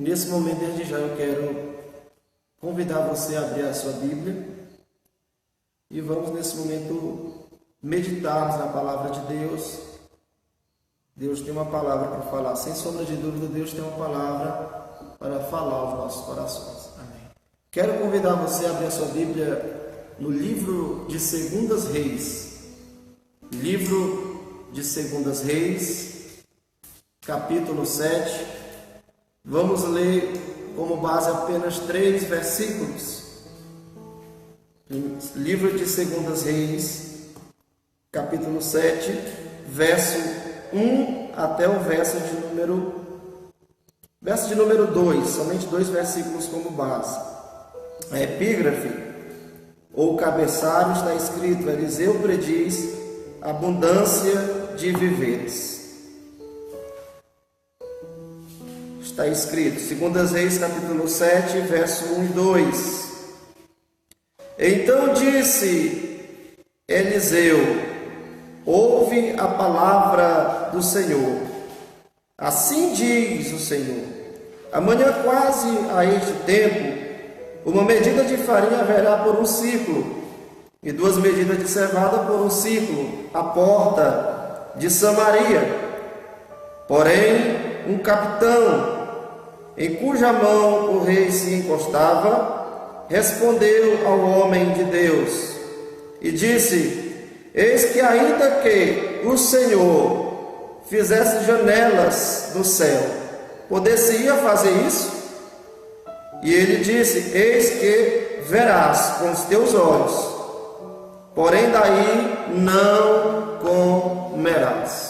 Nesse momento, desde já, eu quero convidar você a abrir a sua Bíblia e vamos, nesse momento, meditarmos na palavra de Deus. Deus tem uma palavra para falar. Sem sombra de dúvida, Deus tem uma palavra para falar aos nossos corações. Amém. Quero convidar você a abrir a sua Bíblia no livro de 2 Reis. Livro de 2 Reis, capítulo 7. Vamos ler como base apenas 3 versículos. Livro de 2 Reis, capítulo 7, verso 1 até o verso de número 2, somente 2 versículos como base. A epígrafe ou cabeçalho está escrito: Eliseu prediz abundância de viveres. Está escrito, 2 Reis, capítulo 7, verso 1 e 2. Então disse Eliseu: ouve a palavra do Senhor. Assim diz o Senhor: amanhã, quase a este tempo, uma medida de farinha haverá por um ciclo, e 2 medidas de cevada por um ciclo, à porta de Samaria. Porém, um capitão, em cuja mão o rei se encostava, respondeu ao homem de Deus e disse: eis que ainda que o Senhor fizesse janelas no céu, poder-se-ia fazer isso? E ele disse: eis que verás com os teus olhos, porém daí não comerás.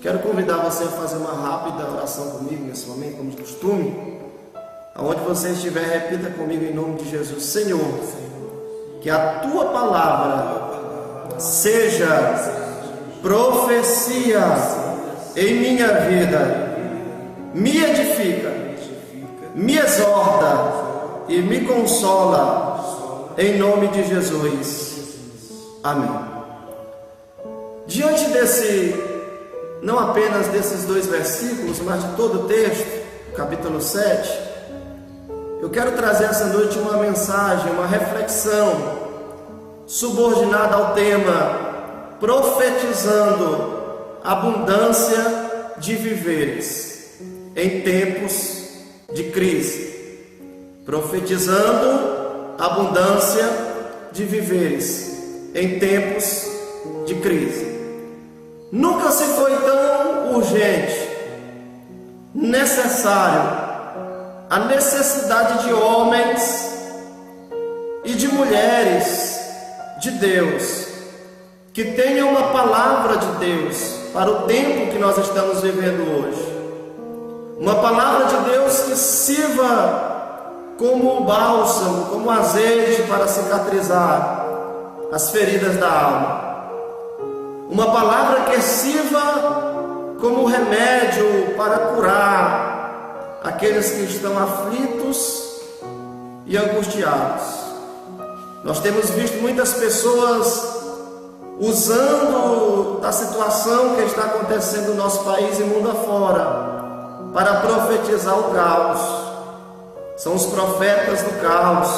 Quero convidar você a fazer uma rápida oração comigo nesse momento, como de costume. Aonde você estiver, repita comigo em nome de Jesus: Senhor, que a tua palavra seja profecia em minha vida, me edifica, me exorta e me consola, em nome de Jesus. Amém. Diante não apenas desses 2 versículos, mas de todo o texto, capítulo 7, eu quero trazer essa noite uma mensagem, uma reflexão subordinada ao tema profetizando abundância de viveres em tempos de crise. Profetizando abundância de viveres em tempos de crise. Nunca se foi tão urgente, necessário, a necessidade de homens e de mulheres de Deus, que tenham uma palavra de Deus para o tempo que nós estamos vivendo hoje. Uma palavra de Deus que sirva como bálsamo, como azeite para cicatrizar as feridas da alma. Uma palavra que sirva como remédio para curar aqueles que estão aflitos e angustiados. Nós temos visto muitas pessoas usando da situação que está acontecendo no nosso país e mundo afora para profetizar o caos. São os profetas do caos.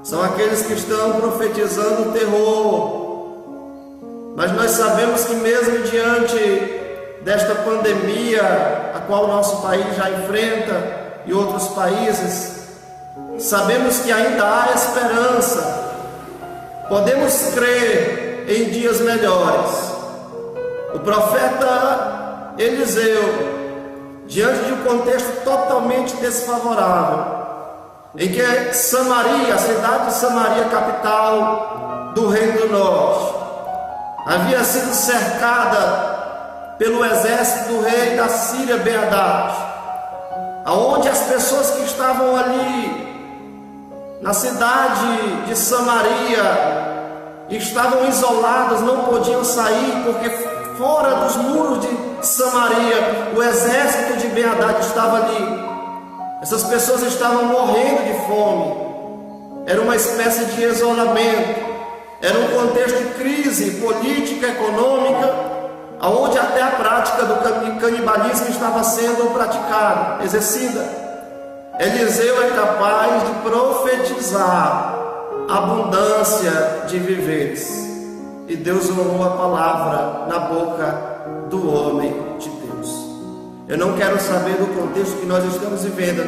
São aqueles que estão profetizando o terror. Mas nós sabemos que mesmo diante desta pandemia, a qual o nosso país já enfrenta e outros países, sabemos que ainda há esperança. Podemos crer em dias melhores. O profeta Eliseu, diante de um contexto totalmente desfavorável, em que Samaria, a cidade de Samaria, capital do Reino do Norte, havia sido cercada pelo exército do rei da Síria, Ben-Hadad, aonde as pessoas que estavam ali na cidade de Samaria estavam isoladas, não podiam sair, porque fora dos muros de Samaria o exército de Ben-Hadad estava ali. Essas pessoas estavam morrendo de fome. Era uma espécie de isolamento. Era um contexto de crise política, econômica, onde até a prática do canibalismo estava sendo praticada, exercida. Eliseu é capaz de profetizar abundância de viveres. E Deus honrou a palavra na boca do homem de Deus. Eu não quero saber do contexto que nós estamos vivendo,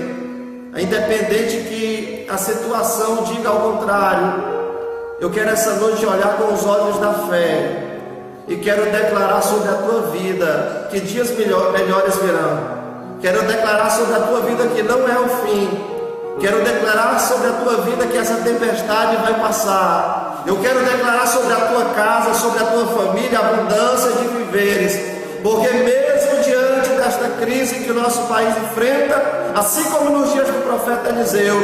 independente que a situação diga ao contrário. Eu quero essa noite olhar com os olhos da fé e quero declarar sobre a tua vida que dias melhores virão. Quero declarar sobre a tua vida que não é o fim. Quero declarar sobre a tua vida que essa tempestade vai passar. Eu quero declarar sobre a tua casa, sobre a tua família, abundância de viveres. Porque mesmo diante desta crise que o nosso país enfrenta, assim como nos dias do profeta Eliseu,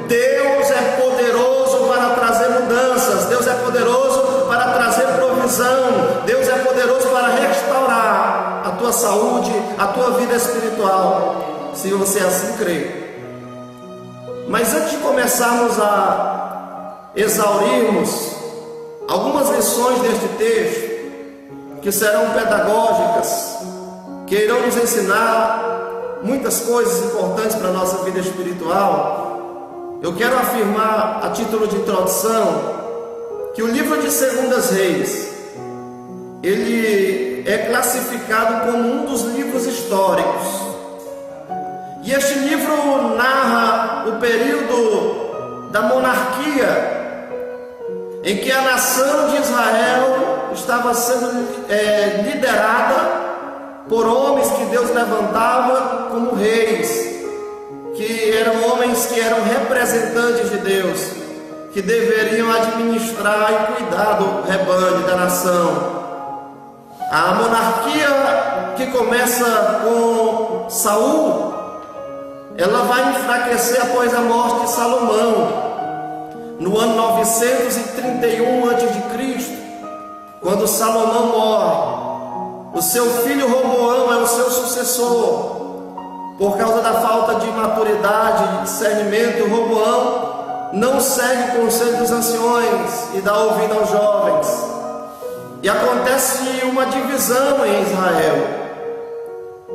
Deus é poderoso para trazer mudanças. Deus é poderoso para trazer provisão. Deus é poderoso para restaurar a tua saúde, a tua vida espiritual, se você assim crê. Mas antes de começarmos a exaurirmos algumas lições deste texto, que serão pedagógicas, que irão nos ensinar muitas coisas importantes para a nossa vida espiritual, eu quero afirmar, a título de introdução, que o livro de 2 Reis, ele é classificado como um dos livros históricos. E este livro narra o período da monarquia, em que a nação de Israel estava sendo liderada por homens que Deus levantava como reis, que eram homens que eram representantes de Deus, que deveriam administrar e cuidar do rebanho da nação. A monarquia que começa com Saul, ela vai enfraquecer após a morte de Salomão, no ano 931 a.C., quando Salomão morre. O seu filho Roboão é o seu sucessor. Por causa da falta de maturidade e discernimento, Roboão não segue o conselho dos anciões e dá ouvido aos jovens. E acontece uma divisão em Israel.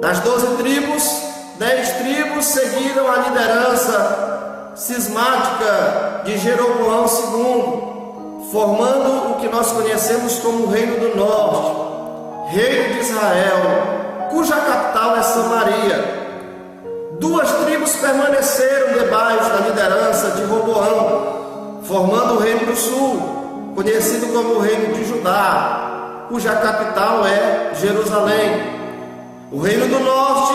Das 12 tribos, 10 tribos seguiram a liderança cismática de Jeroboão II, formando o que nós conhecemos como o Reino do Norte, Reino de Israel, cuja capital é Samaria. 2 tribos permaneceram debaixo da liderança de Roboão, formando o Reino do Sul, conhecido como o Reino de Judá, cuja capital é Jerusalém. O Reino do Norte,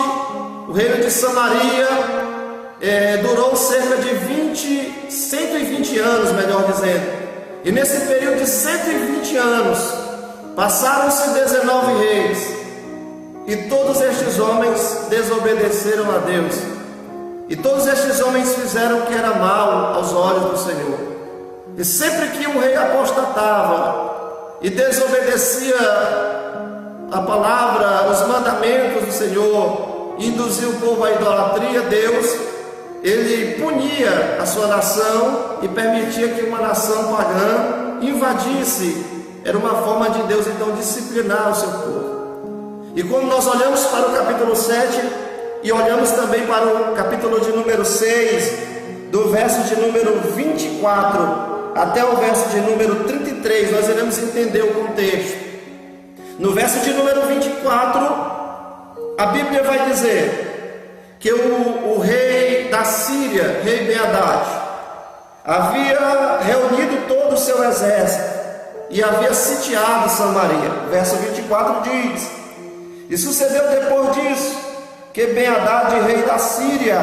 o Reino de Samaria, durou cerca de 120 anos, melhor dizendo. E nesse período de 120 anos, passaram-se 19 reis, e todos estes homens desobedeceram a Deus. E todos estes homens fizeram o que era mal aos olhos do Senhor. E sempre que um rei apostatava e desobedecia a palavra, os mandamentos do Senhor, e induzia o povo à idolatria, Deus, ele punia a sua nação e permitia que uma nação pagã invadisse. Era uma forma de Deus então disciplinar o seu povo. E quando nós olhamos para o capítulo 7 e olhamos também para o capítulo de número 6, do verso de número 24 até o verso de número 33, nós iremos entender o contexto. No verso de número 24, a Bíblia vai dizer que o rei da Síria, rei Ben-Hadad, havia reunido todo o seu exército e havia sitiado Samaria. Verso 24 diz: e sucedeu depois disso que Ben-Hadad, rei da Síria,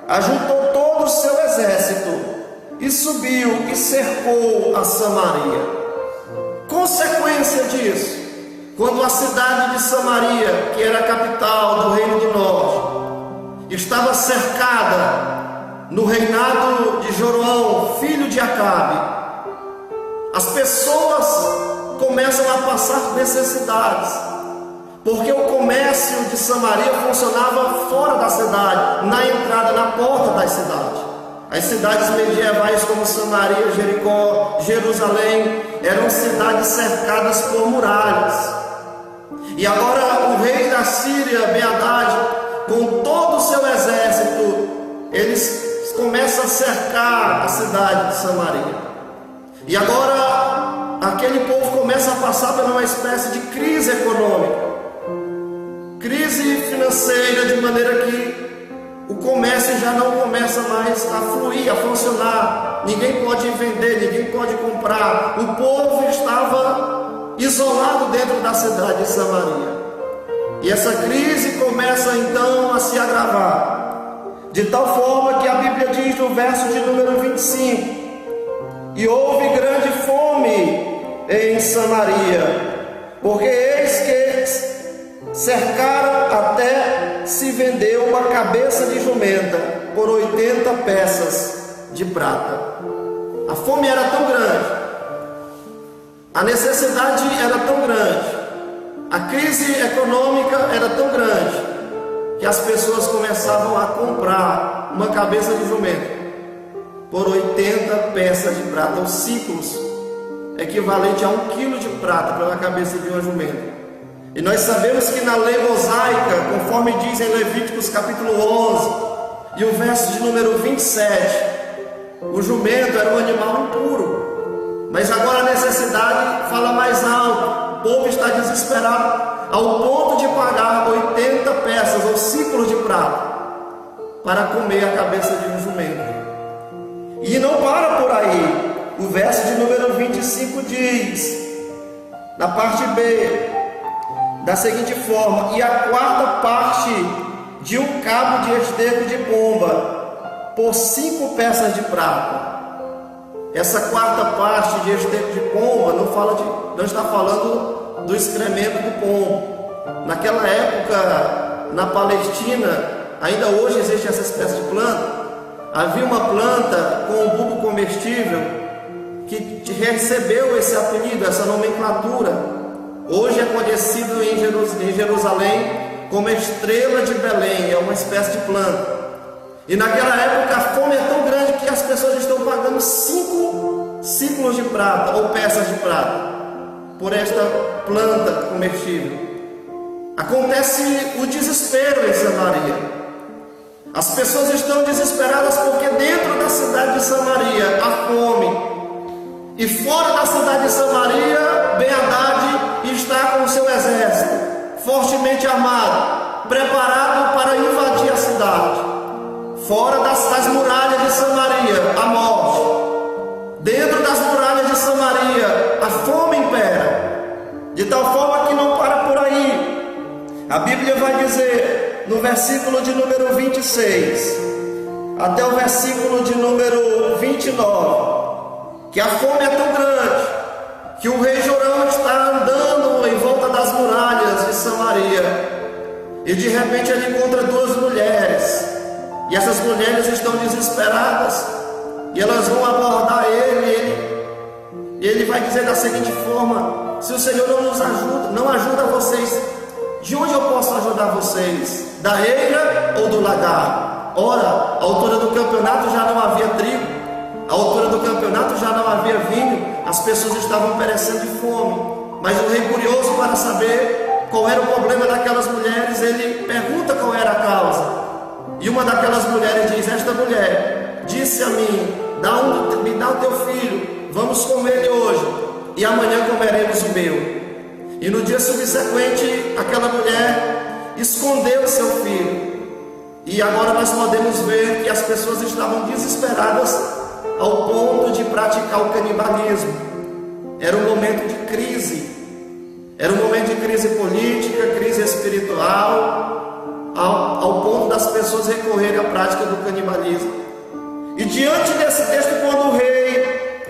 ajuntou todo o seu exército e subiu e cercou a Samaria. Consequência disso, quando a cidade de Samaria, que era a capital do Reino do Norte, estava cercada no reinado de Joroão, filho de Acabe, as pessoas começam a passar necessidades, porque o comércio de Samaria funcionava fora da cidade, na entrada, na porta da cidade. As cidades medievais como Samaria, Jericó, Jerusalém, eram cidades cercadas por muralhas. E agora o rei da Síria, Ben-Hadad, com todo o seu exército, eles começam a cercar a cidade de Samaria. E agora aquele povo começa a passar por uma espécie de crise econômica, crise financeira, de maneira que o comércio já não começa mais a fluir, a funcionar. Ninguém pode vender, ninguém pode comprar. O povo estava isolado dentro da cidade de Samaria. E essa crise começa então a se agravar, de tal forma que a Bíblia diz no verso de número 25: e houve grande fome em Samaria, porque eis que cercaram até se vendeu uma cabeça de jumenta por 80 peças de prata. A fome era tão grande, a necessidade era tão grande, a crise econômica era tão grande, que as pessoas começavam a comprar uma cabeça de jumento por 80 peças de prata, ou ciclos, equivalente a 1 quilo de prata para uma cabeça de uma jumenta. E nós sabemos que na lei mosaica, conforme diz em Levíticos capítulo 11 e o verso de número 27, o jumento era um animal impuro. Mas agora a necessidade fala mais alto. O povo está desesperado ao ponto de pagar 80 peças ou ciclos de prata para comer a cabeça de um jumento. E não para por aí. O verso de número 25 diz, na parte B, da seguinte forma: e a quarta parte de um cabo de esterco de pomba por 5 peças de prata. Essa quarta parte de esterco de pomba não está falando do excremento do pombo. Naquela época, na Palestina, ainda hoje existe essa espécie de planta. Havia uma planta com um bulbo comestível que recebeu esse apelido, essa nomenclatura. Hoje é conhecido em Jerusalém como estrela de Belém, é uma espécie de planta. E naquela época a fome é tão grande que as pessoas estão pagando 5 ciclos de prata ou peças de prata por esta planta comestível. Acontece o desespero em Samaria. As pessoas estão desesperadas porque dentro da cidade de Samaria há fome. E fora da cidade de Samaria, Ben-Hadad está com o seu exército, fortemente armado, preparado para invadir a cidade. Fora das muralhas de Samaria, a morte. Dentro das muralhas de Samaria, a fome impera, de tal forma que não para por aí. A Bíblia vai dizer, no versículo de número 26, até o versículo de número 29, que a fome é tão grande, que o rei Jorão está andando em volta das muralhas de Samaria, e de repente ele encontra 2 mulheres, e essas mulheres estão desesperadas, e elas vão abordar ele, e ele vai dizer da seguinte forma: se o Senhor não nos ajuda, não ajuda vocês, de onde eu posso ajudar vocês? Da eira ou do lagar? Ora, à altura do campeonato já não havia trigo, à altura do campeonato já não havia vinho, as pessoas estavam perecendo de fome. Mas o rei, curioso para saber qual era o problema daquelas mulheres, ele pergunta qual era a causa. E uma daquelas mulheres diz: esta mulher disse a mim, me dá o teu filho, vamos comer ele hoje, e amanhã comeremos o meu. E no dia subsequente, aquela mulher escondeu seu filho. E agora nós podemos ver que as pessoas estavam desesperadas ao ponto de praticar o canibalismo. Era um momento de crise, era um momento de crise política, crise espiritual, ao ponto das pessoas recorrerem à prática do canibalismo. E diante desse texto, quando o rei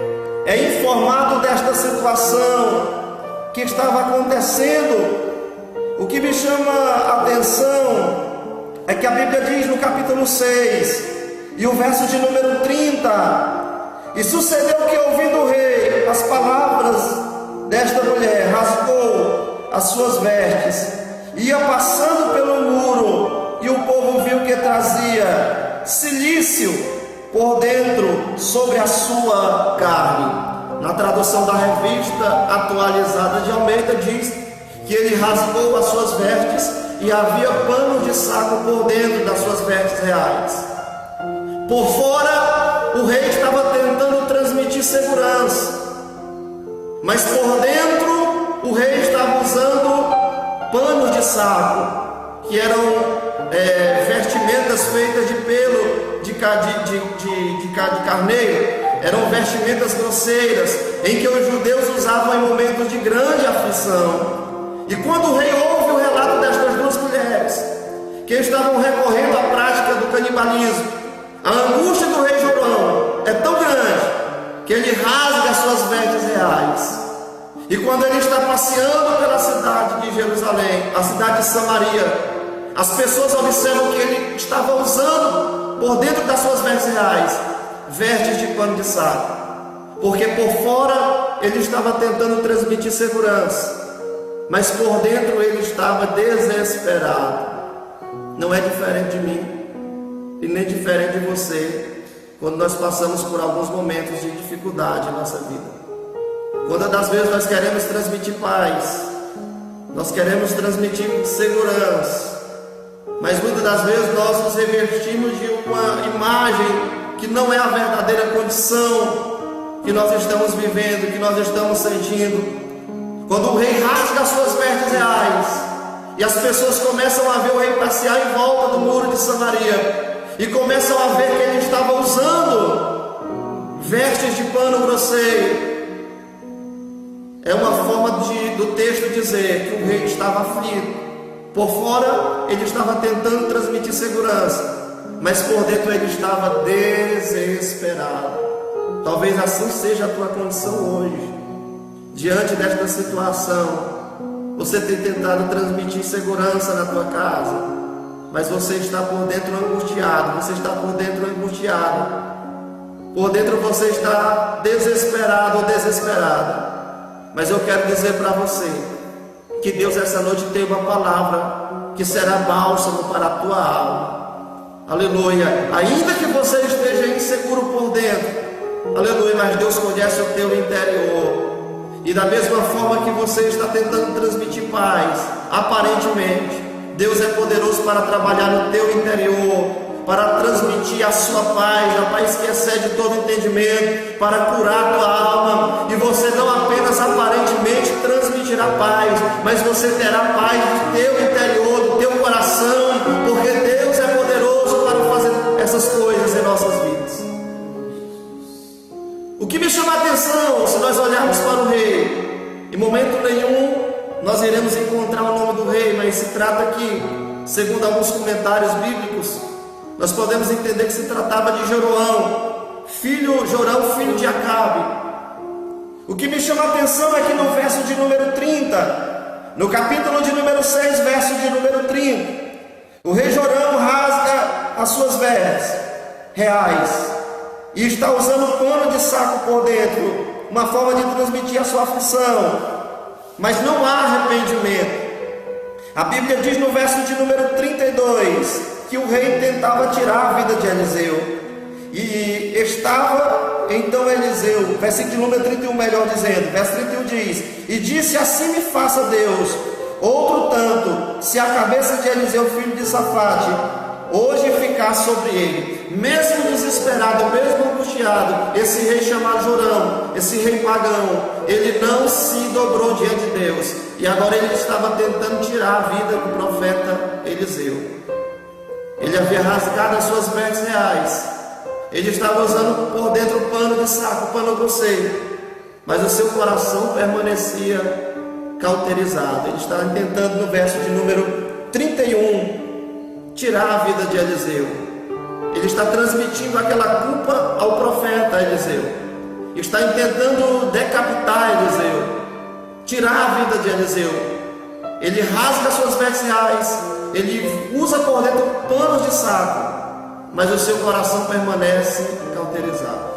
é informado desta situação que estava acontecendo, o que me chama a atenção é que a Bíblia diz no capítulo 6 e o verso de número 30: e sucedeu que, ouvindo o rei as palavras desta mulher, rasgou as suas vestes, ia passando pelo muro, e o povo viu que trazia cilício por dentro sobre a sua carne. Na tradução da Revista Atualizada de Almeida diz que ele rasgou as suas vestes e havia pano de saco por dentro das suas vestes reais. Por fora, o rei estava tentando transmitir segurança, mas por dentro, o rei estava usando panos de saco, que eram vestimentas feitas de pelo de carneiro. Eram vestimentas grosseiras, em que os judeus usavam em momentos de grande aflição. E quando o rei ouve o relato destas duas mulheres, que estavam recorrendo à prática do canibalismo, a angústia do rei Jorão é tão grande, que ele rasga as suas vestes reais. E quando ele está passeando pela cidade de Jerusalém, a cidade de Samaria, as pessoas observam que ele estava usando, por dentro das suas vestes reais, vestes de pano de saco, porque por fora ele estava tentando transmitir segurança, mas por dentro ele estava desesperado. Não é diferente de mim e nem diferente de você, quando nós passamos por alguns momentos de dificuldade em nossa vida. Quando das vezes nós queremos transmitir paz, nós queremos transmitir segurança, mas muitas das vezes nós nos revestimos de uma imagem que não é a verdadeira condição que nós estamos vivendo, que nós estamos sentindo. Quando o rei rasga as suas vestes reais e as pessoas começam a ver o rei passear em volta do muro de Samaria e começam a ver que ele estava usando vestes de pano grosseiro, é uma forma do texto dizer que o rei estava aflito. Por fora ele estava tentando transmitir segurança, mas por dentro ele estava desesperado. Talvez assim seja a tua condição hoje. Diante desta situação, você tem tentado transmitir segurança na tua casa, mas você está por dentro angustiado. Você está por dentro angustiado. Por dentro você está desesperado ou desesperada. Mas eu quero dizer para você que Deus essa noite tem uma palavra que será bálsamo para a tua alma. Aleluia. Ainda que você esteja inseguro por dentro, aleluia, mas Deus conhece o teu interior. E da mesma forma que você está tentando transmitir paz, aparentemente, Deus é poderoso para trabalhar no teu interior, para transmitir a sua paz, a paz que excede todo entendimento, para curar a tua alma. E você não apenas aparentemente transmitirá paz, mas você terá paz no teu interior, no teu coração, porque Deus é poderoso para fazer essas coisas em nossas vidas. O que me chama a atenção, se nós olharmos para o rei, em momento nenhum nós iremos encontrar o nome do rei, mas se trata aqui, segundo alguns comentários bíblicos, nós podemos entender que se tratava de Jorão, filho de Acabe. O que me chama a atenção é que no verso de número 30, no capítulo de número 6, verso de número 30, o rei Jorão rasga as suas vestes reais e está usando pano de saco por dentro, uma forma de transmitir a sua aflição, mas não há arrependimento. A Bíblia diz no verso de número 32 que o rei tentava tirar a vida de Eliseu, e estava então Eliseu, versículo de número 31 melhor dizendo, verso 31 diz: e disse, assim me faça Deus, outro tanto, se a cabeça de Eliseu filho de Safate hoje ficar sobre ele. Mesmo desesperado, mesmo angustiado, esse rei chamado Jorão, esse rei pagão, ele não se dobrou diante de Deus, e agora ele estava tentando tirar a vida do profeta Eliseu. Ele havia rasgado as suas vestes reais, ele estava usando por dentro o pano de saco, pano grosseiro, mas o seu coração permanecia cauterizado. Ele estava tentando, no verso de número 31, tirar a vida de Eliseu. Ele está transmitindo aquela culpa ao profeta Eliseu, está tentando decapitar Eliseu, tirar a vida de Eliseu. Ele rasga suas vestes reais, ele usa por dentro panos de saco, mas o seu coração permanece cauterizado,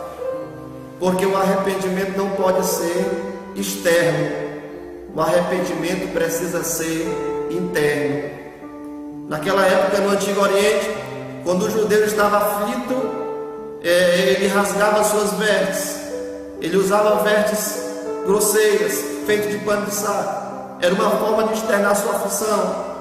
porque o arrependimento não pode ser externo, o arrependimento precisa ser interno. Naquela época, no Antigo Oriente, quando o judeu estava aflito, ele rasgava suas vestes, ele usava vestes grosseiras, feitas de pano de saco. era uma forma de externar sua aflição.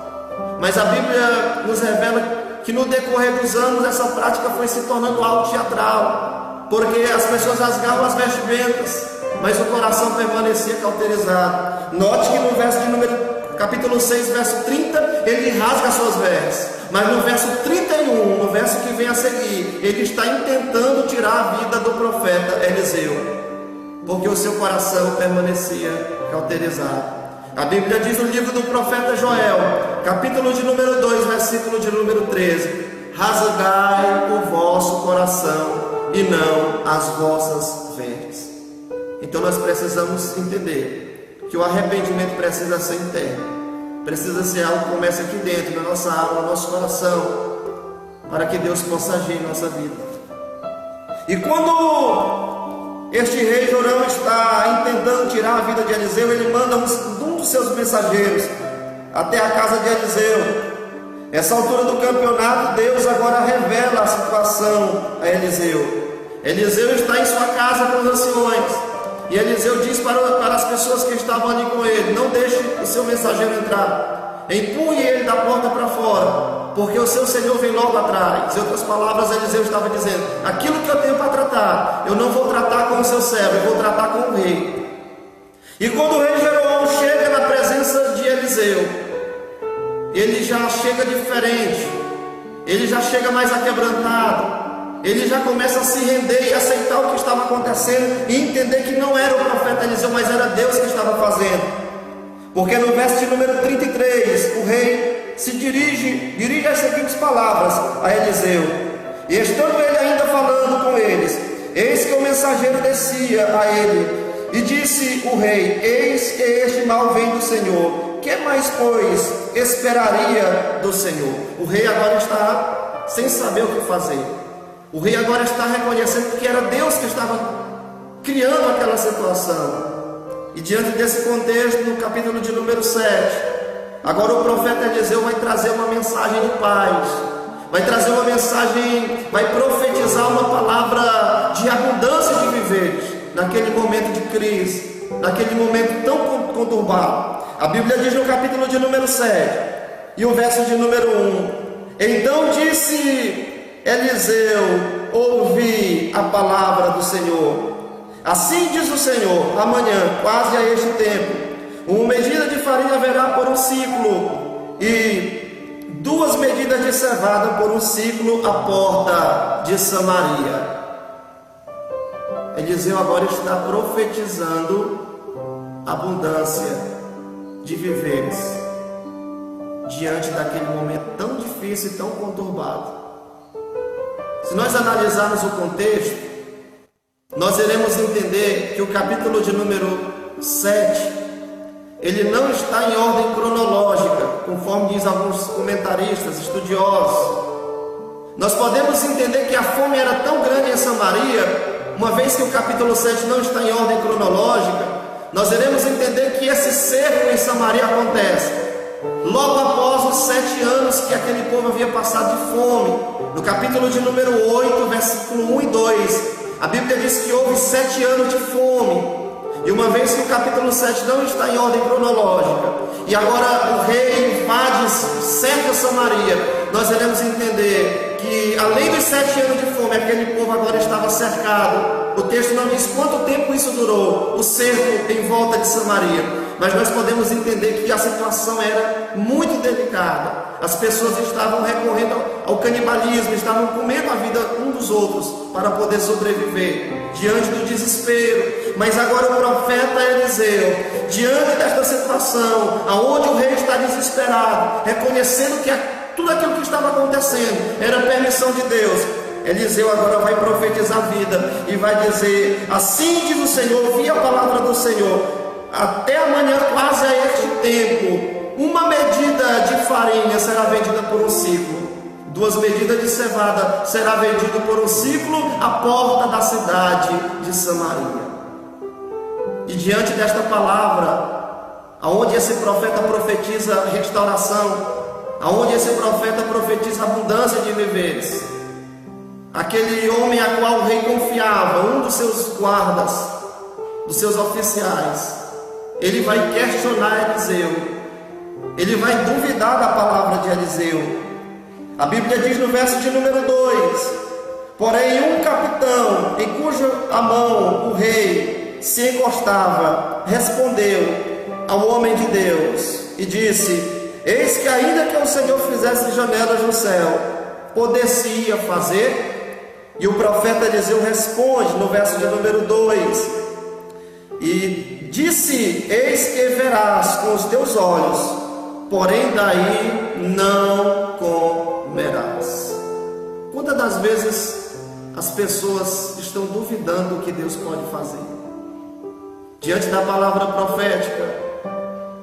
Mas a Bíblia nos revela que no decorrer dos anos essa prática foi se tornando algo teatral, porque as pessoas rasgavam as vestimentas, mas o coração permanecia cauterizado. Note que no verso de capítulo 6, verso 30, ele rasga as suas vestes, mas no verso 31, no verso que vem a seguir, ele está intentando tirar a vida do profeta Eliseu, porque o seu coração permanecia cauterizado. A Bíblia diz no livro do profeta Joel, capítulo de número 2, versículo de número 13: rasgai o vosso coração e não as vossas vestes. Então nós precisamos entender que o arrependimento precisa ser interno, precisa ser algo que começa aqui dentro, na nossa alma, no nosso coração, para que Deus possa agir em nossa vida. E quando este rei Jorão está tentando tirar a vida de Eliseu, ele manda um dos seus mensageiros até a casa de Eliseu. Nessa altura do campeonato, Deus agora revela a situação a Eliseu. Eliseu está em sua casa com os anciões, e Eliseu diz para as pessoas que estavam ali com ele: não deixe o seu mensageiro entrar, empurre ele da porta para fora, porque o seu Senhor vem logo atrás. Em outras palavras, Eliseu estava dizendo: aquilo que eu tenho para tratar, eu não vou tratar com o seu servo, eu vou tratar com o rei. E quando o rei Jeroboão chega na presença de Eliseu, ele já chega diferente, ele já chega mais aquebrantado, ele já começa a se render e aceitar o que estava acontecendo e entender que não era o profeta Eliseu, mas era Deus que estava fazendo. Porque no verso de número 33, o rei se dirige as seguintes palavras a Eliseu: e estando ele ainda falando com eles, eis que o mensageiro descia a ele, e disse o rei: eis que este mal vem do Senhor, que mais, pois, esperaria do Senhor? O rei agora está sem saber o que fazer. O rei agora está reconhecendo que era Deus que estava criando aquela situação. E diante desse contexto, no capítulo de número 7, agora o profeta Eliseu vai trazer uma mensagem de paz, vai trazer uma mensagem, vai profetizar uma palavra de abundância de viveres, naquele momento de crise, naquele momento tão conturbado. A Bíblia diz no capítulo de número 7, e o verso de número 1: então disse Eliseu: ouvi a palavra do Senhor. Assim diz o Senhor: amanhã, quase a este tempo, uma medida de farinha haverá por um ciclo, e 2 medidas de cevada por um ciclo à porta de Samaria. Eliseu agora está profetizando abundância de viveres diante daquele momento tão difícil e tão conturbado. Se nós analisarmos o contexto, nós iremos entender que o capítulo de número 7, ele não está em ordem cronológica, conforme diz alguns comentaristas, estudiosos. Nós podemos entender que a fome era tão grande em Samaria, uma vez que o capítulo 7 não está em ordem cronológica, nós iremos entender que esse cerco em Samaria acontece logo após os 7 anos que aquele povo havia passado de fome. No capítulo de número 8, versículo 1 e 2, a Bíblia diz que houve 7 anos de fome. E uma vez que o capítulo 7 não está em ordem cronológica, e agora o rei invade, cerca Samaria, nós iremos entender que além dos 7 anos de fome, aquele povo agora estava cercado. O texto não diz quanto tempo isso durou, o cerco em volta de Samaria, mas nós podemos entender que a situação era muito delicada. As pessoas estavam recorrendo ao canibalismo, estavam comendo a vida um dos outros para poder sobreviver diante do desespero. Mas agora o profeta Eliseu, diante desta situação, aonde o rei está desesperado, reconhecendo que tudo aquilo que estava acontecendo era permissão de Deus, Eliseu agora vai profetizar a vida e vai dizer: assim diz o Senhor, ouvi a palavra do Senhor, até amanhã, quase a este tempo, uma medida de farinha será vendida por um ciclo, 2 medidas de cevada será vendido por um ciclo à porta da cidade de Samaria. E diante desta palavra, aonde esse profeta profetiza restauração, aonde esse profeta profetiza abundância de viveres, aquele homem a qual o rei confiava, um dos seus guardas, dos seus oficiais, ele vai questionar Eliseu, ele vai duvidar da palavra de Eliseu. A Bíblia diz no verso de número 2: porém um capitão, em cuja a mão o rei se encostava, respondeu ao homem de Deus e disse: eis que ainda que o Senhor fizesse janelas no céu, poder-se-ia fazer? E o profeta Eliseu responde no verso de número 2: e disse: eis que verás com os teus olhos, porém daí não comerás. Quantas das vezes as pessoas estão duvidando do que Deus pode fazer? Diante da palavra profética,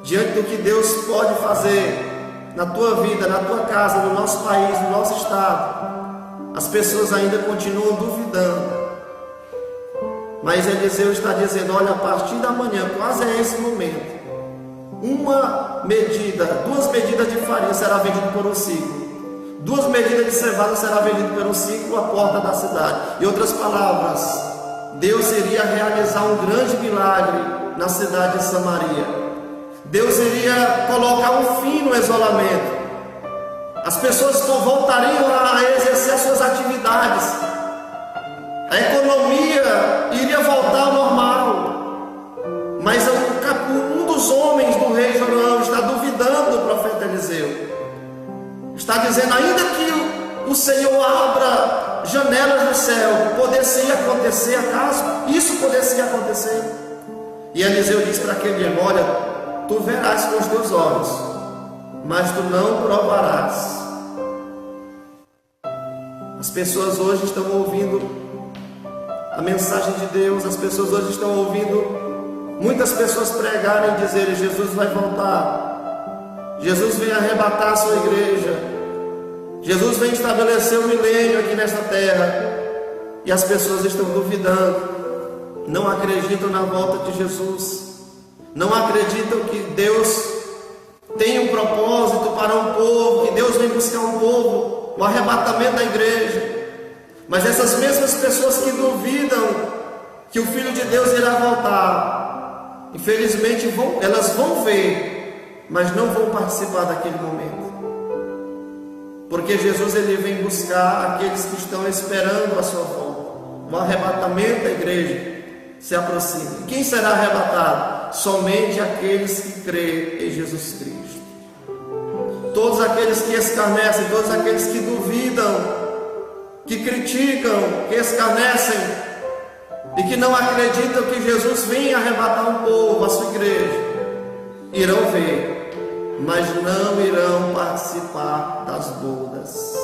diante do que Deus pode fazer na tua vida, na tua casa, no nosso país, no nosso estado, as pessoas ainda continuam duvidando. Mas Eliseu está dizendo: olha, a partir da manhã, quase é esse momento, uma medida, 2 medidas de farinha será vendido por um ciclo, 2 medidas de cevada será vendido por um ciclo à porta da cidade. Em outras palavras, Deus iria realizar um grande milagre na cidade de Samaria. Deus iria colocar um fim no isolamento. As pessoas voltariam a exercer as suas atividades. A economia iria voltar ao normal. Mas um dos homens do rei Joram está duvidando do profeta Eliseu. Está dizendo: ainda que o Senhor abra janelas do céu, poderia acontecer, acaso isso poderia acontecer? E Eliseu diz para aquele homem: olha, tu verás com os teus olhos, mas tu não provarás. As pessoas hoje estão ouvindo a mensagem de Deus, as pessoas hoje estão ouvindo muitas pessoas pregarem e dizerem: Jesus vai voltar, Jesus vem arrebatar a sua igreja, Jesus vem estabelecer o milênio aqui nesta terra. E as pessoas estão duvidando, não acreditam na volta de Jesus, não acreditam que Deus tem um propósito para um povo, que Deus vem buscar um povo, o arrebatamento da igreja. Mas essas mesmas pessoas que duvidam que o Filho de Deus irá voltar, infelizmente elas vão ver, mas não vão participar daquele momento. Porque Jesus ele vem buscar aqueles que estão esperando a sua volta. O arrebatamento da igreja se aproxima. Quem será arrebatado? Somente aqueles que creem em Jesus Cristo. Todos aqueles que escarnecem, todos aqueles que duvidam, que criticam, que escarnecem e que não acreditam que Jesus vem arrebatar um povo, a sua igreja, irão ver, mas não irão participar das bodas.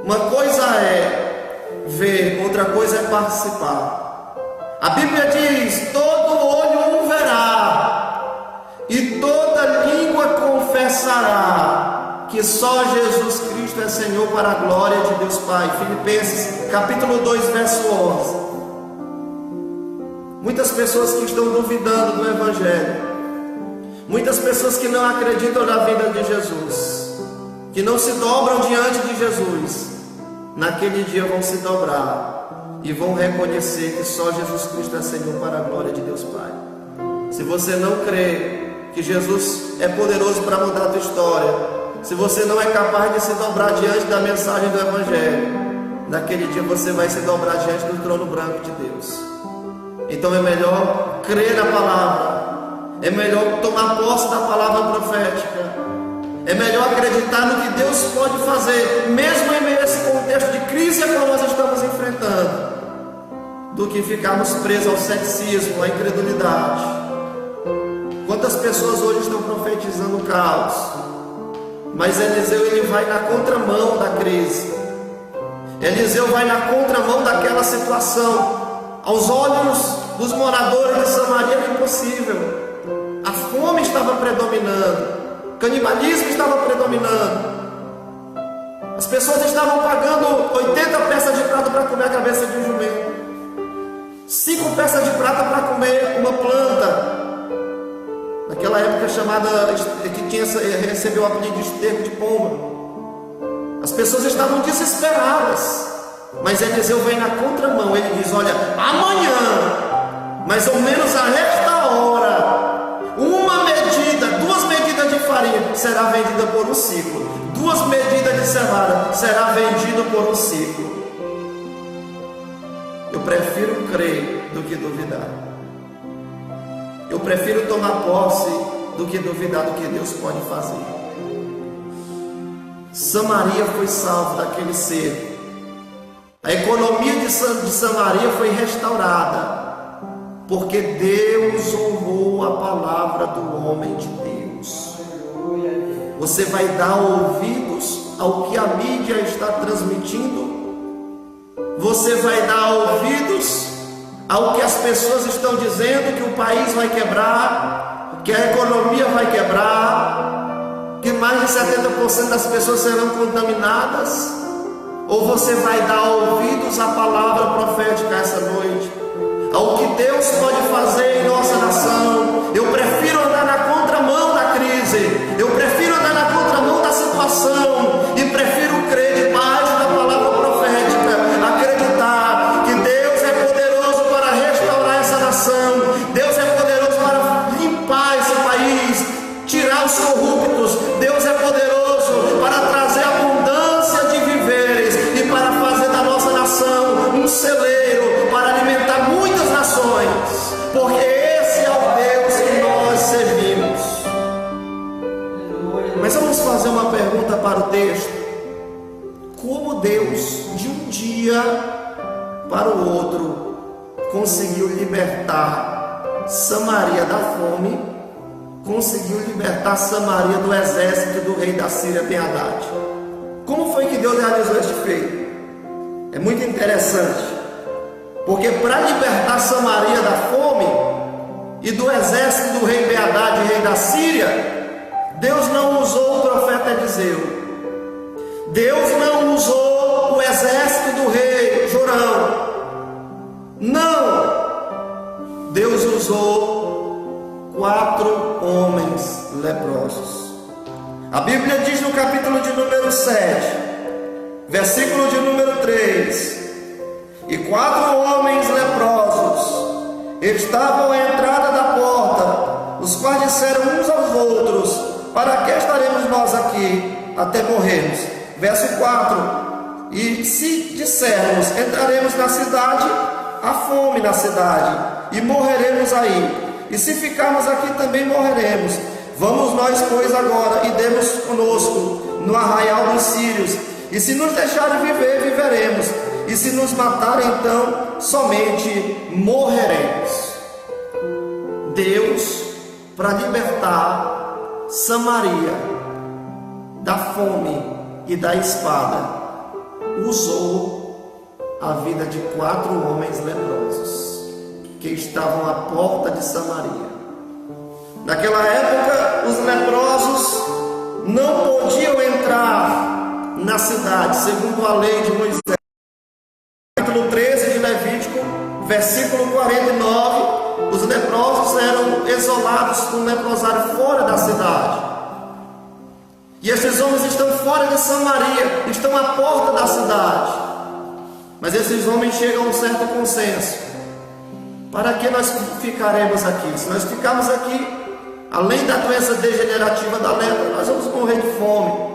Uma coisa é ver, outra coisa é participar. A Bíblia diz: todo olho o verá e toda língua confessará que só Jesus Cristo é Senhor, para a glória de Deus Pai. Filipenses capítulo 2 verso 11. Muitas pessoas que estão duvidando do Evangelho, muitas pessoas que não acreditam na vida de Jesus, que não se dobram diante de Jesus, naquele dia vão se dobrar e vão reconhecer que só Jesus Cristo é Senhor, para a glória de Deus Pai. Se você não crê que Jesus é poderoso para mudar a tua história, se você não é capaz de se dobrar diante da mensagem do Evangelho, naquele dia você vai se dobrar diante do trono branco de Deus. Então é melhor crer na palavra, é melhor tomar posse da palavra profética, é melhor acreditar no que Deus pode fazer, mesmo em meio a esse contexto de crise a qual nós estamos enfrentando, do que ficarmos presos ao ceticismo, à incredulidade. Quantas pessoas hoje estão profetizando o caos, mas Eliseu ele vai na contramão da crise. Eliseu vai na contramão daquela situação. Aos olhos dos moradores de Samaria era impossível. A fome estava predominando, o canibalismo estava predominando. As pessoas estavam pagando 80 peças de prata para comer a cabeça de um jumento, 5 peças de prata para comer uma planta. Naquela época chamada, que recebeu o apelido de esterco de pomba. As pessoas estavam desesperadas, mas Eliseu vem na contramão. Ele diz: olha, amanhã mais ou menos a esta hora, uma medida, 2 medidas de farinha será vendida por um ciclo, 2 medidas de cevada será vendido por um ciclo. Eu prefiro crer do que duvidar. Eu prefiro tomar posse do que duvidar do que Deus pode fazer. Samaria foi salva daquele cerco. A economia de Samaria foi restaurada, porque Deus honrou a palavra do homem de Deus. Você vai dar ouvidos ao que a mídia está transmitindo? Você vai dar ouvidos ao que as pessoas estão dizendo, que o país vai quebrar, que a economia vai quebrar, que mais de 70% das pessoas serão contaminadas? Ou você vai dar ouvidos à palavra profética essa noite, ao que Deus pode fazer em nossa nação? Eu prefiro andar na contramão da crise, eu prefiro andar na contramão da situação, e prefiro crer debaixo da palavra profética, acreditar que Deus é poderoso para restaurar essa nação, Deus é poderoso para limpar esse país, tirar os corruptos, Deus é poderoso para trazer abundância de viveres e para fazer da nossa nação um celeiro para alimentar muitas nações, porque esse é o Deus que nós servimos. Mas vamos fazer uma pergunta para o texto: como Deus de um dia para o outro conseguiu libertar Samaria da fome, conseguiu libertar Samaria do exército do rei da Síria, Ben-Hadad? Como foi que Deus realizou este feito? É muito interessante, porque para libertar Samaria da fome e do exército do rei Ben-Hadad, rei da Síria, Deus não usou o profeta Eliseu, Deus não usou o exército do rei Jorão, não, Deus usou 4 homens leprosos. A Bíblia diz no capítulo de número 7, versículo de número 3: e 4 homens leprosos estavam à entrada da porta, os quais disseram uns aos outros: para que estaremos nós aqui até morrermos? Verso 4: e se dissermos, entraremos na cidade, há fome na cidade, e morreremos aí. E se ficarmos aqui, também morreremos. Vamos nós, pois, agora, e demos conosco no arraial dos sírios. E se nos deixarem viver, viveremos. E se nos matarem, então, somente morreremos. Deus, para libertar Samaria da fome e da espada, usou a vida de 4 homens leprosos que estavam à porta de Samaria. Naquela época, os leprosos não podiam entrar na cidade, segundo a lei de Moisés. Capítulo 13 de Levítico, versículo 49, os leprosos eram isolados com leprosário fora da cidade. E esses homens estão fora de Samaria, estão à porta da cidade. Mas esses homens chegam a um certo consenso: para que nós ficaremos aqui? Se nós ficarmos aqui, além da doença degenerativa da lepra, nós vamos morrer de fome.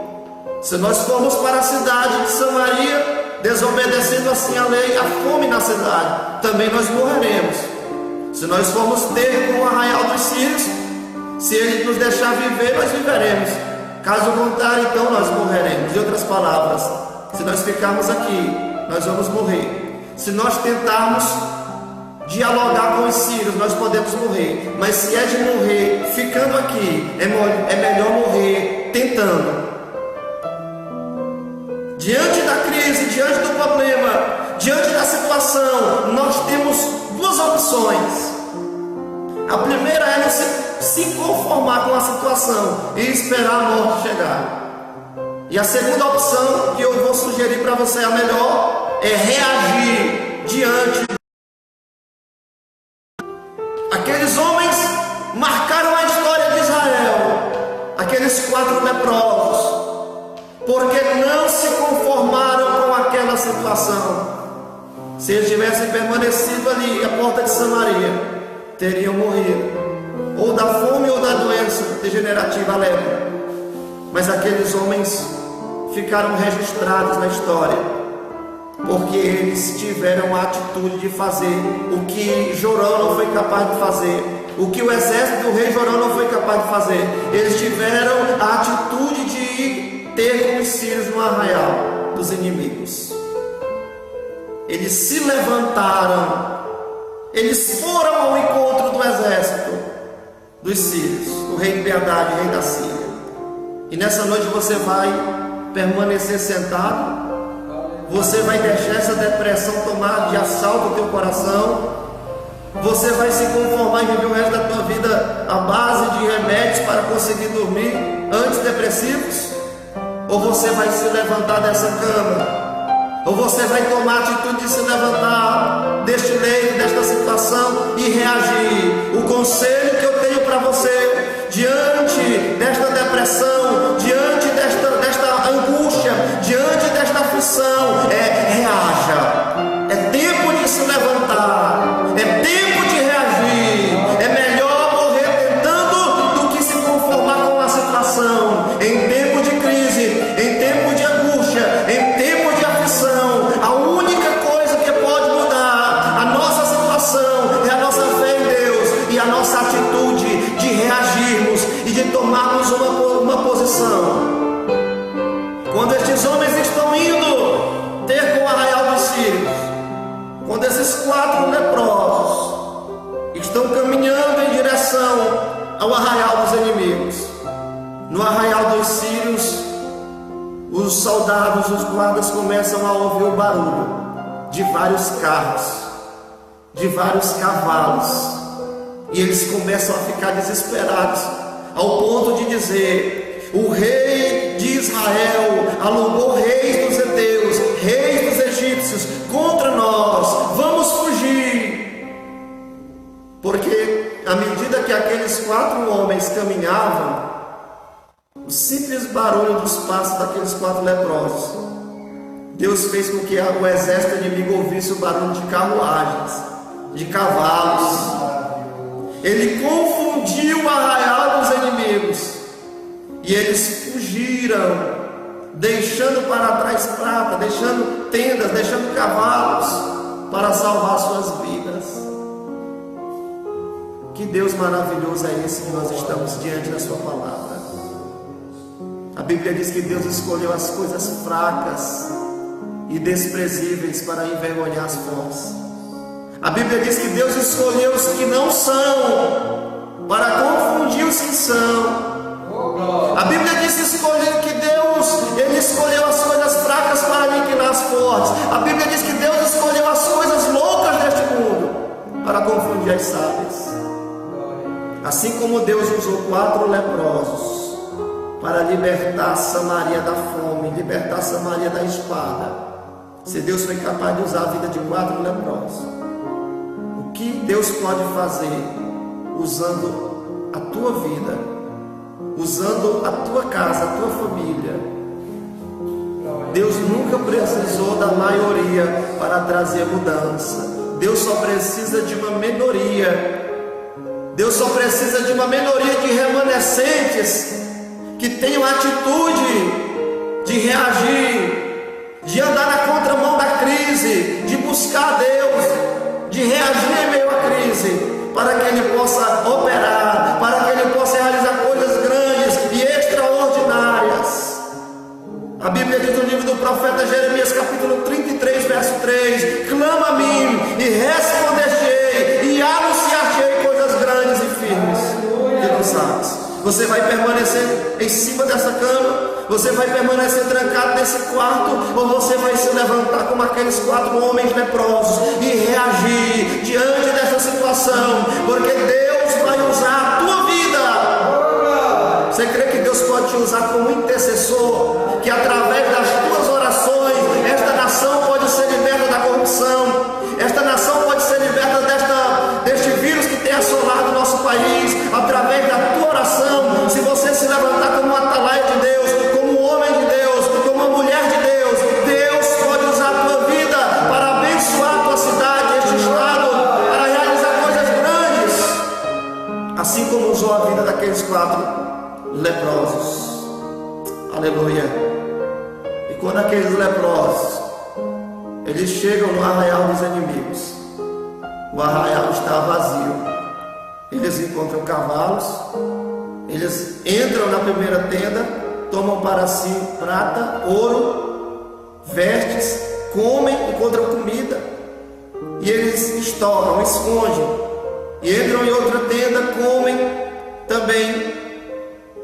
Se nós formos para a cidade de Samaria, desobedecendo assim a lei, a fome na cidade, também nós morreremos. Se nós formos ter com o arraial dos sírios, se ele nos deixar viver, nós viveremos. Caso contrário, então nós morreremos. De outras palavras, se nós ficarmos aqui, nós vamos morrer. Se nós tentarmos dialogar com os sírios, nós podemos morrer. Mas se é de morrer ficando aqui, é melhor morrer tentando. Diante da crise, diante do problema, diante da situação, nós temos 2 opções. A primeira é não se conformar com a situação e esperar a morte chegar. E a segunda opção que eu vou sugerir para você, a melhor, é reagir diante. Aqueles homens marcaram a história de Israel, aqueles 4 leprosos, porque não se conformaram com aquela situação. Se eles tivessem permanecido ali à porta de Samaria, teriam morrido, ou da fome ou da doença degenerativa, a lepra. Mas aqueles homens ficaram registrados na história, porque eles tiveram a atitude de fazer o que Jorão não foi capaz de fazer, o que o exército do rei Jorão não foi capaz de fazer. Eles tiveram a atitude de ter com os sírios no arraial dos inimigos. Eles se levantaram, eles foram ao encontro do exército dos sírios, do rei Ben-Hadad, rei da Síria. E nessa noite você vai permanecer sentado, você vai deixar essa depressão tomar de assalto o teu coração, você vai se conformar em viver o resto da tua vida à base de remédios para conseguir dormir, antidepressivos? Ou você vai se levantar dessa cama? Ou você vai tomar a atitude de se levantar deste leito, desta situação e reagir? O conselho que eu tenho para você, diante desta depressão, diante desta angústia, diante desta aflição, reaja. É tempo de se levantar, é tempo de reagir. É melhor morrer tentando do que se conformar com a situação. Em tempo de crise, em tempo de angústia, em tempo de aflição, a única coisa que pode mudar a nossa situação é a nossa fé em Deus e a nossa atitude de reagirmos e de tomarmos uma posição. Quando estes homens estão indo ter com o arraial dos sírios, quando esses 4 leprosos estão caminhando em direção ao arraial dos inimigos, no arraial dos sírios, os soldados, os guardas começam a ouvir o barulho de vários carros, de vários cavalos, e eles começam a ficar desesperados, ao ponto de dizer: o rei de Israel alugou reis dos heteus, reis dos egípcios contra nós, vamos fugir. Porque à medida que aqueles 4 homens caminhavam, o simples barulho dos passos daqueles 4 leprosos, Deus fez com que o exército inimigo ouvisse o barulho de carruagens, de cavalos. Ele confundiu o arraial dos inimigos, e eles fugiram, deixando para trás prata, deixando tendas, deixando cavalos, para salvar suas vidas. Que Deus maravilhoso é esse que nós estamos diante da sua palavra. A Bíblia diz que Deus escolheu as coisas fracas e desprezíveis para envergonhar as fortes. A Bíblia diz que Deus escolheu os que não são para confundir os que são. A Bíblia diz que Deus, Ele escolheu as coisas fracas para aniquilar as fortes. A Bíblia diz que Deus escolheu as coisas loucas deste mundo para confundir as sábias. Assim como Deus usou 4 leprosos para libertar Samaria da fome, libertar Samaria da espada, se Deus foi capaz de usar a vida de 4 leprosos, o que Deus pode fazer usando a tua vida, usando a tua casa, a tua família? Deus nunca precisou da maioria para trazer mudança. Deus só precisa de uma minoria. Deus só precisa de uma minoria de remanescentes que tenham a atitude de reagir, de andar na contramão da crise, de buscar a Deus, de reagir em meio à crise, para que Ele possa operar, para que Ele possa realizar coisas grandes e extraordinárias. A Bíblia diz no livro do profeta Jeremias, capítulo 33, verso 3: clama a mim e responder-te-ei e anunciar-te-ei coisas grandes e firmes que não sabes. Você vai permanecer em cima dessa cama? Você vai permanecer trancado nesse quarto? Ou você vai se levantar como aqueles 4 homens leprosos e reagir diante dessa situação? Porque Deus vai usar a tua vida. Você crê que Deus pode te usar como intercessor? Que através das tuas orações esta nação pode ser liberta da corrupção, esta nação pode ser liberta deste vírus que tem assolado o nosso país, através da tua oração. Se você se levantar como um atalaia de Deus, como um homem de Deus, como uma mulher de Deus, Deus pode usar a tua vida para abençoar a tua cidade, este estado, para realizar coisas grandes. Eles chegam no arraial dos inimigos. O arraial está vazio. Eles encontram cavalos. Eles entram na primeira tenda, tomam para si prata, ouro, vestes, comem, encontram comida. E eles estouram, escondem. E entram em outra tenda, comem também.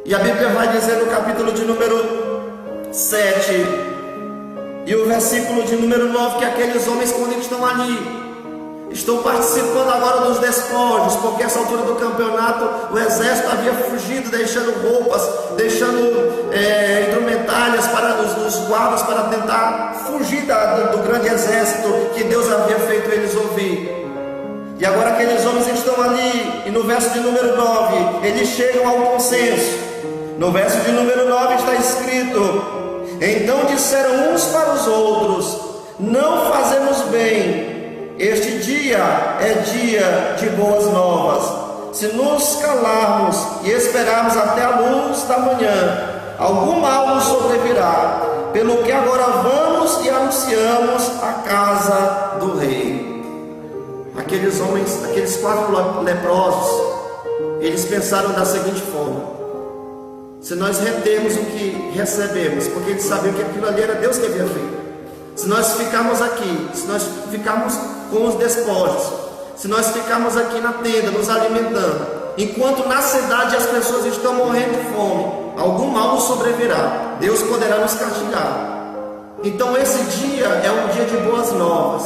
E a Bíblia vai dizer no capítulo de número 7 e o versículo de número 9 que aqueles homens, quando eles estão ali, estão participando agora dos despojos, porque essa altura do campeonato o exército havia fugido, deixando roupas, deixando indumentárias para os guardas, para tentar fugir do grande exército que Deus havia feito eles ouvir. E agora aqueles homens estão ali, e no verso de número 9 eles chegam ao consenso. No verso de número 9 está escrito: então disseram uns para os outros: não fazemos bem. Este dia é dia de boas novas. Se nos calarmos e esperarmos até a luz da manhã, algum mal nos sobrevirá. Pelo que agora vamos e anunciamos a casa do rei. Aqueles homens, aqueles 4 leprosos, eles pensaram da seguinte forma: se nós retemos o que recebemos, porque eles sabiam que aquilo ali era Deus que havia feito, se nós ficarmos aqui, se nós ficarmos com os despojos, se nós ficarmos aqui na tenda nos alimentando, enquanto na cidade as pessoas estão morrendo de fome, algum mal nos sobrevirá, Deus poderá nos castigar. Então esse dia é um dia de boas novas.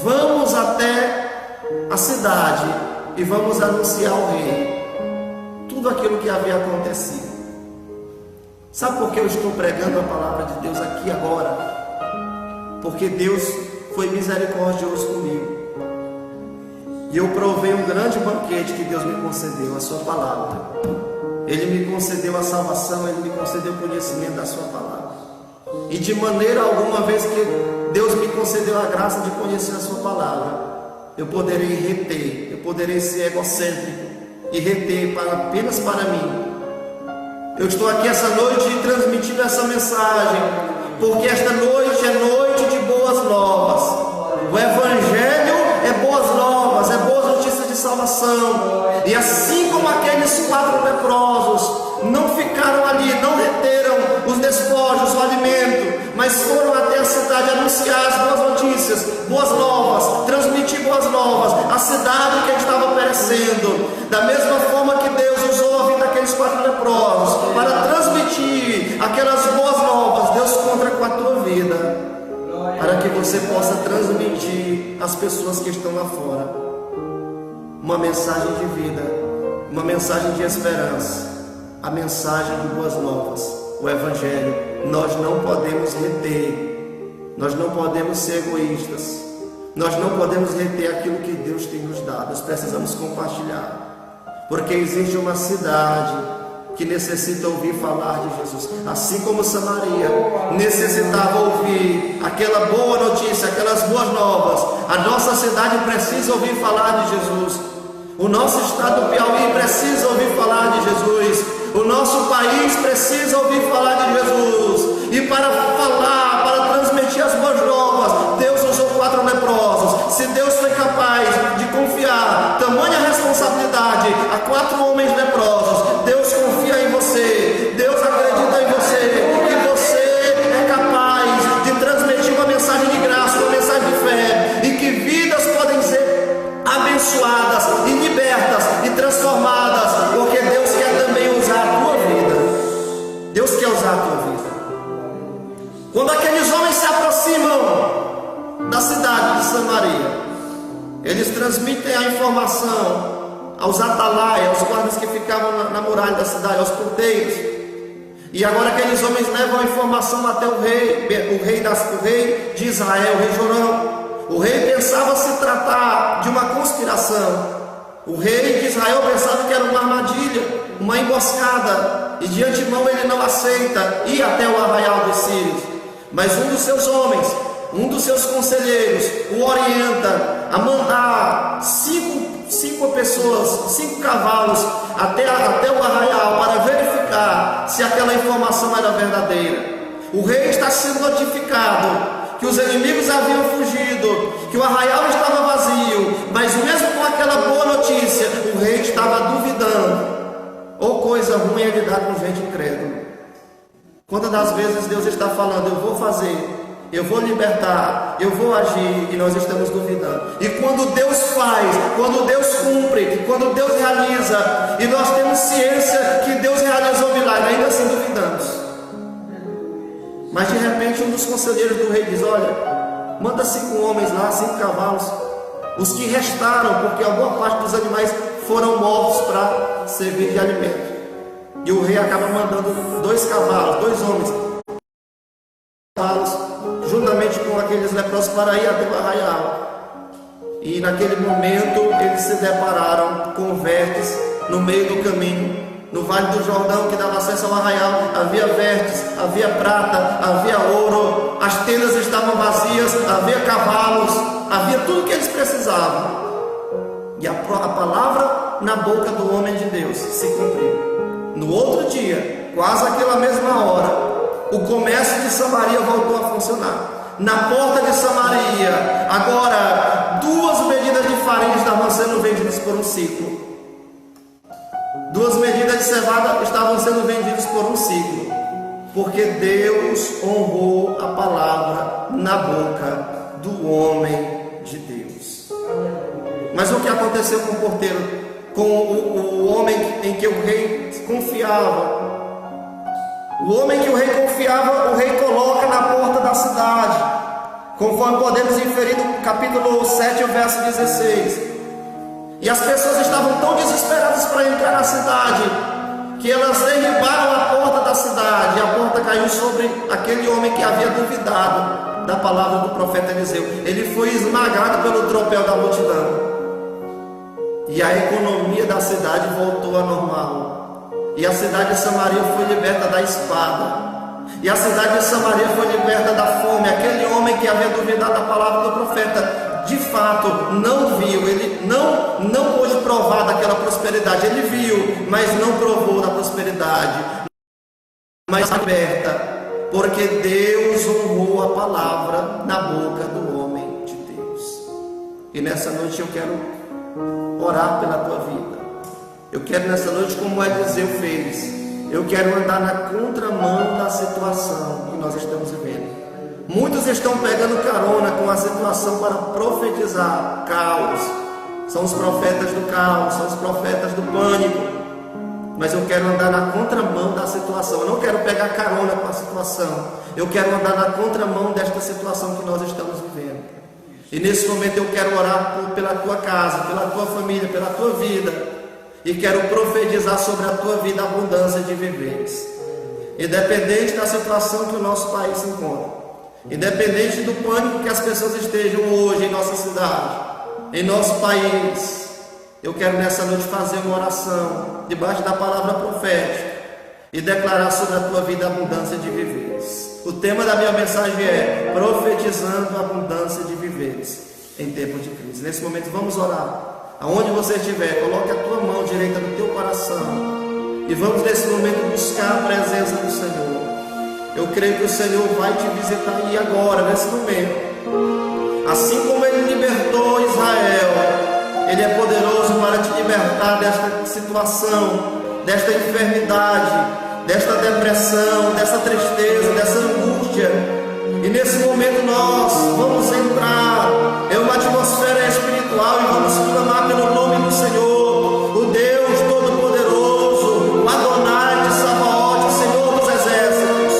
Vamos até a cidade e vamos anunciar ao rei tudo aquilo que havia acontecido. Sabe por que eu estou pregando a palavra de Deus aqui agora? Porque Deus foi misericordioso comigo. E eu provei um grande banquete que Deus me concedeu, a sua palavra. Ele me concedeu a salvação, Ele me concedeu o conhecimento da sua palavra. E de maneira alguma, vez que Deus me concedeu a graça de conhecer a sua palavra, eu poderei reter, eu poderei ser egocêntrico e reter apenas para mim. Eu estou aqui essa noite transmitindo essa mensagem, porque esta noite é noite de boas novas. O Evangelho é boas novas, é boas notícias de salvação. E assim como aqueles 4 leprosos não ficaram ali, não reteram os despojos, o alimento, mas foram até a cidade anunciar as boas notícias, boas novas, transmitir boas novas, a cidade que estava perecendo. Da mesma forma que Deus usou a vida daqueles 4 leprosos para transmitir aquelas boas novas, Deus conta com a tua vida, para que você possa transmitir às pessoas que estão lá fora uma mensagem de vida, uma mensagem de esperança, a mensagem de boas novas, o Evangelho. Nós não podemos reter, nós não podemos ser egoístas, nós não podemos reter aquilo que Deus tem nos dado. Nós precisamos compartilhar, porque existe uma cidade que necessita ouvir falar de Jesus, assim como Samaria necessitava ouvir aquela boa notícia, aquelas boas novas. A nossa cidade precisa ouvir falar de Jesus. O nosso estado do Piauí precisa ouvir falar de Jesus. O nosso país precisa ouvir falar de Jesus. E para falar, para transmitir as boas novas, Deus usou 4 leprosos. Se Deus foi capaz de confiar tamanha responsabilidade a 4 homens leprosos, Deus confia em você. Deus acredita em você, que você é capaz de transmitir uma mensagem de graça, uma mensagem de fé, e que vidas podem ser abençoadas e libertas e transformadas, porque Deus quer também usar a tua vida. Deus quer usar a tua vida. Quando aqueles homens se aproximam da cidade de Samaria, eles transmitem a informação aos atalaias, aos guardas que ficavam na muralha da cidade, aos porteiros. E agora aqueles homens levam a informação até o rei de Israel, o rei Jorão. O rei pensava se tratar de uma conspiração. O rei de Israel pensava que era uma armadilha, uma emboscada, e de antemão ele não aceita ir até o arraial dos sírios. Mas um dos seus homens, um dos seus conselheiros, o orienta a mandar 5 pessoas, 5 cavalos até o arraial para verificar se aquela informação era verdadeira. O rei está sendo notificado que os inimigos haviam fugido, que o arraial estava vazio, mas mesmo com aquela boa notícia, o rei estava duvidando. Ou coisa ruim é lidar com gente incrédula. Quantas das vezes Deus está falando, eu vou fazer, eu vou libertar, eu vou agir, e nós estamos duvidando. E quando Deus faz, quando Deus cumpre, quando Deus realiza, e nós temos ciência que Deus realizou o milagre, ainda assim duvidamos. Mas de repente um dos conselheiros do rei diz, olha, manda 5 homens lá, 5 cavalos, os que restaram, porque a boa parte dos animais foram mortos para servir de alimento. E o rei acaba mandando 2 cavalos, 2 homens, juntamente com aqueles leprosos, para ir até o arraial. E naquele momento eles se depararam com vertes no meio do caminho. No Vale do Jordão, que dava acesso ao arraial, havia vertes, havia prata, havia ouro, as tendas estavam vazias, havia cavalos, havia tudo o que eles precisavam. E a palavra na boca do homem de Deus se cumpriu. No outro dia, quase àquela mesma hora, o comércio de Samaria voltou a funcionar. Na porta de Samaria, agora 2 medidas de farinha estavam sendo vendidas por um ciclo. 2 medidas de cevada estavam sendo vendidas por um ciclo. Porque Deus honrou a palavra na boca do homem de Deus. Mas o que aconteceu com o porteiro? Com o homem em que o rei confiava? O homem que o rei confiava, o rei coloca na porta da cidade, conforme podemos inferir no capítulo 7, o verso 16. E as pessoas estavam tão desesperadas para entrar na cidade, que elas derribaram a porta da cidade, e a porta caiu sobre aquele homem que havia duvidado da palavra do profeta Eliseu. Ele foi esmagado pelo tropel da multidão. E a economia da cidade voltou ao normal. E a cidade de Samaria foi liberta da espada. E a cidade de Samaria foi liberta da fome. Aquele homem que havia duvidado da palavra do profeta, de fato, não viu. Ele não pôde provar daquela prosperidade. Ele viu, mas não provou da prosperidade. Mas liberta, porque Deus honrou a palavra na boca do homem de Deus. E nessa noite eu quero orar pela tua vida. Eu quero nessa noite, como Eliseu fez, eu quero andar na contramão da situação que nós estamos vivendo. Muitos estão pegando carona com a situação para profetizar caos. São os profetas do caos, são os profetas do pânico. Mas eu quero andar na contramão da situação. Eu não quero pegar carona com a situação. Eu quero andar na contramão desta situação que nós estamos vivendo. E nesse momento eu quero orar pela tua casa, pela tua família, pela tua vida. E quero profetizar sobre a tua vida a abundância de viveres. Independente da situação que o nosso país se encontra. Independente do pânico que as pessoas estejam hoje em nossa cidade, em nosso país. Eu quero nessa noite fazer uma oração debaixo da palavra profética e declarar sobre a tua vida a abundância de viveres. O tema da minha mensagem é profetizando a abundância de viveres em tempo de crise. Nesse momento vamos orar. Aonde você estiver, coloque a tua mão direita no teu coração e vamos nesse momento buscar a presença do Senhor. Eu creio que o Senhor vai te visitar aí agora, nesse momento. Assim como Ele libertou Israel, Ele é poderoso para te libertar desta situação, desta enfermidade, desta depressão, dessa tristeza, dessa angústia. E nesse momento nós vamos entrar em uma atmosfera espiritual e vamos clamar pelo nome do Senhor, o Deus Todo-Poderoso, o Adonai de Sabaoth, o Senhor dos Exércitos.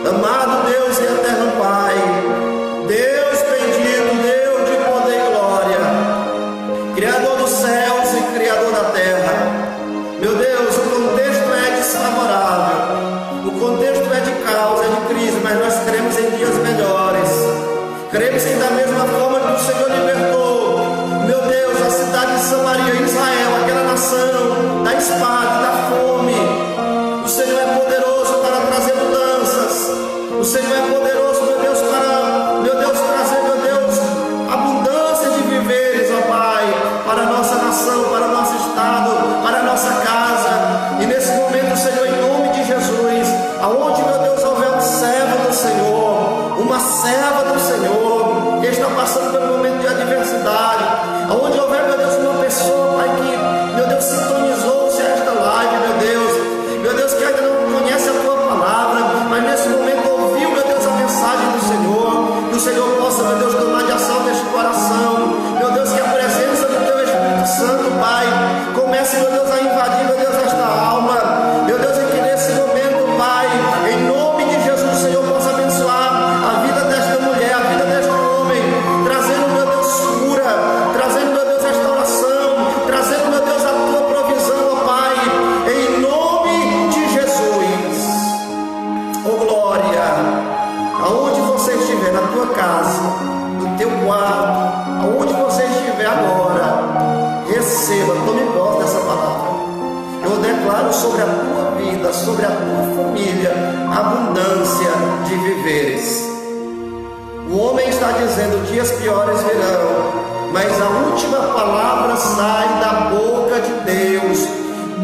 Amado Deus e eterno Pai, Deus bendito, Deus de poder e glória, Criador dos céus e Criador da terra. Meu Deus, o contexto é desfavorável, o contexto é de caos, é de crise, mas nós cremos em dias melhores. Cremos que da mesma forma que o Senhor libertou, meu Deus, a cidade de Samaria, Israel, aquela nação da espada, da fome, o Senhor é poderoso para trazer mudanças. O Senhor é poderoso, meu Deus, para, meu Deus, trazer, meu Deus, abundância de viveres, ó Pai, para a nossa nação, para o nosso estado, para a nossa casa. E nesse momento, Senhor, em nome de Jesus, aonde, meu Deus, houver um servo do Senhor, uma serva do Senhor, o Senhor possa, meu Deus, tomar de assalto este coração. Meu Deus, que a presença do Teu Espírito Santo, Pai, comece, meu Deus, a invadir, meu Deus, esta alma. Meu Deus, e que nesse momento, Pai, em nome de Jesus, o Senhor possa abençoar a vida desta mulher, a vida deste homem, trazendo, meu Deus, cura, trazendo, meu Deus, restauração, trazendo, meu Deus, a Tua provisão, ó Pai, em nome de Jesus. Oh glória, aonde você estiver, na tua casa, no teu quarto, aonde você estiver agora, receba, tome posse dessa palavra. Eu declaro sobre a tua vida, sobre a tua família, abundância de viveres. O homem está dizendo: dias piores virão, mas a última palavra sai da boca de Deus.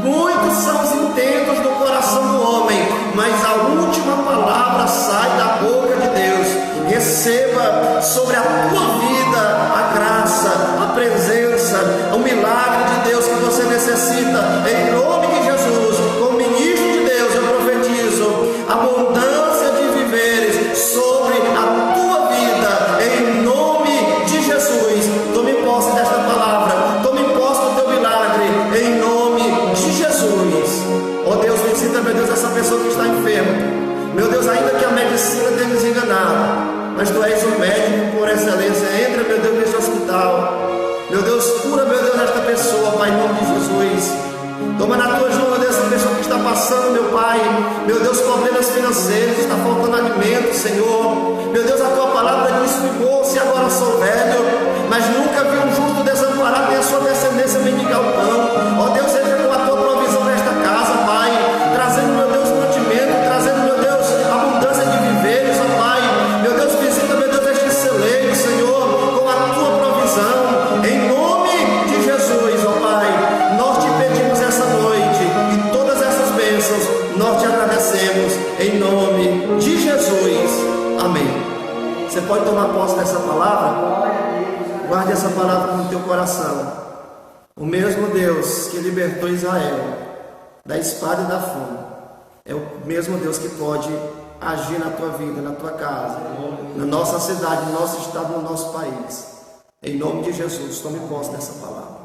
Muitos são os intentos do coração do homem, mas a última palavra sai da boca de Deus. Receba sobre a tua vida a graça, a presença, o milagre de Deus que você necessita. Em nome de Jesus, como ministro de Deus, eu profetizo abundância de viveres sobre a tua vida. Em nome de Jesus, tome posse desta palavra, tome posse do teu milagre. Em nome de Jesus. Oh Deus, visita, meu Deus, essa pessoa que está enferma. Meu Deus, ainda que a medicina tenha nos enganado, mas Tu és o médico por excelência. Entra, meu Deus, neste hospital. Meu Deus, cura, meu Deus, esta pessoa, Pai, em nome de Jesus. Toma na Tua mão, meu Deus, essa pessoa que está passando, meu Pai, meu Deus, problemas financeiros, está faltando alimento, Senhor. Meu Deus, a Tua palavra diz: fui moço e agora sou velho, mas nunca vi um justo desamparado nem a sua descendência mendigar o pão. Ó Deus, seja com a Tua provisão nesta casa, Pai, trazendo, meu Deus, mantimento, trazendo, meu Deus, abundância de viveres, ó Pai. Meu Deus, visita, meu Deus, este celeiro, Senhor, com a Tua provisão. Em nome de Jesus, ó Pai, nós Te pedimos essa noite e todas essas bênçãos nós Te agradecemos em nome de Jesus. Amém. Você pode tomar posse dessa palavra? Guarde essa palavra no teu coração. O mesmo Deus que libertou Israel da espada e da fome é o mesmo Deus que pode agir na tua vida, na tua casa, na nossa cidade, no nosso estado, no nosso país. Em nome de Jesus, tome posse dessa palavra.